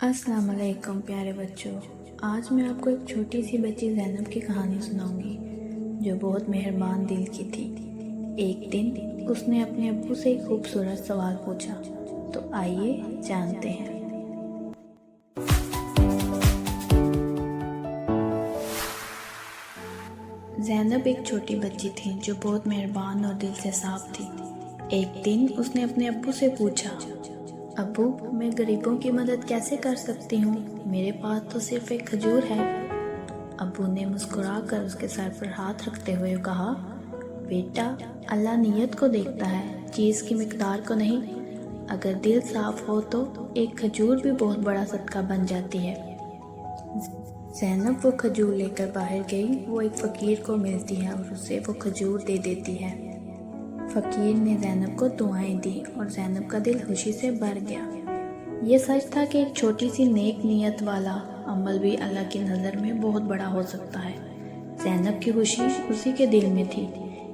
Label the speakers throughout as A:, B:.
A: السلام علیکم پیارے بچوں، آج میں آپ کو ایک چھوٹی سی بچی زینب کی کہانی سناؤں گی جو بہت مہربان دل کی تھی۔ ایک دن اس نے اپنے ابو سے ایک خوبصورت سوال پوچھا، تو آئیے جانتے ہیں۔ زینب ایک چھوٹی بچی تھی جو بہت مہربان اور دل سے صاف تھی۔ ایک دن اس نے اپنے ابو سے پوچھا، ابو میں غریبوں کی مدد کیسے کر سکتی ہوں؟ میرے پاس تو صرف ایک کھجور ہے۔ ابو نے مسکرا کر اس کے سر پر ہاتھ رکھتے ہوئے کہا، بیٹا اللہ نیت کو دیکھتا ہے، چیز کی مقدار کو نہیں۔ اگر دل صاف ہو تو ایک کھجور بھی بہت بڑا صدقہ بن جاتی ہے۔ زینب وہ کھجور لے کر باہر گئی، وہ ایک فقیر کو ملتی ہے اور اسے وہ کھجور دے دیتی ہے۔ فقیر نے زینب کو دعائیں دی اور زینب کا دل خوشی سے بھر گیا۔ یہ سچ تھا کہ ایک چھوٹی سی نیک نیت والا عمل بھی اللہ کی نظر میں بہت بڑا ہو سکتا ہے۔ زینب کی خوشی اسی کے دل میں تھی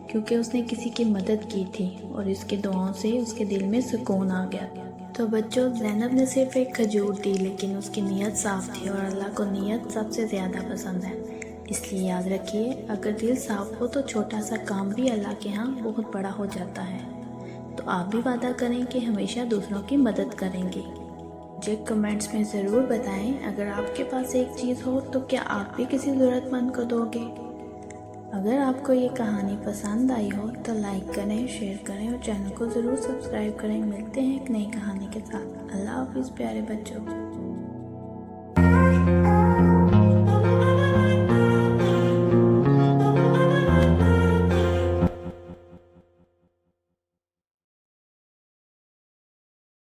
A: کیونکہ اس نے کسی کی مدد کی تھی اور اس کی دعاؤں سے اس کے دل میں سکون آ گیا۔ تو بچوں، زینب نے صرف ایک کھجور دی لیکن اس کی نیت صاف تھی اور اللہ کو نیت سب سے زیادہ پسند ہے۔ اس لیے یاد رکھیے، اگر دل صاف ہو تو چھوٹا سا کام بھی اللہ کے ہاں بہت بڑا ہو جاتا ہے۔ تو آپ بھی وعدہ کریں کہ ہمیشہ دوسروں کی مدد کریں گے۔ مجھے کمنٹس میں ضرور بتائیں، اگر آپ کے پاس ایک چیز ہو تو کیا آپ بھی کسی ضرورت مند کو دو گے؟ اگر آپ کو یہ کہانی پسند آئی ہو تو لائک کریں، شیئر کریں اور چینل کو ضرور سبسکرائب کریں۔ ملتے ہیں ایک نئی کہانی کے ساتھ۔ اللہ حافظ پیارے بچوں۔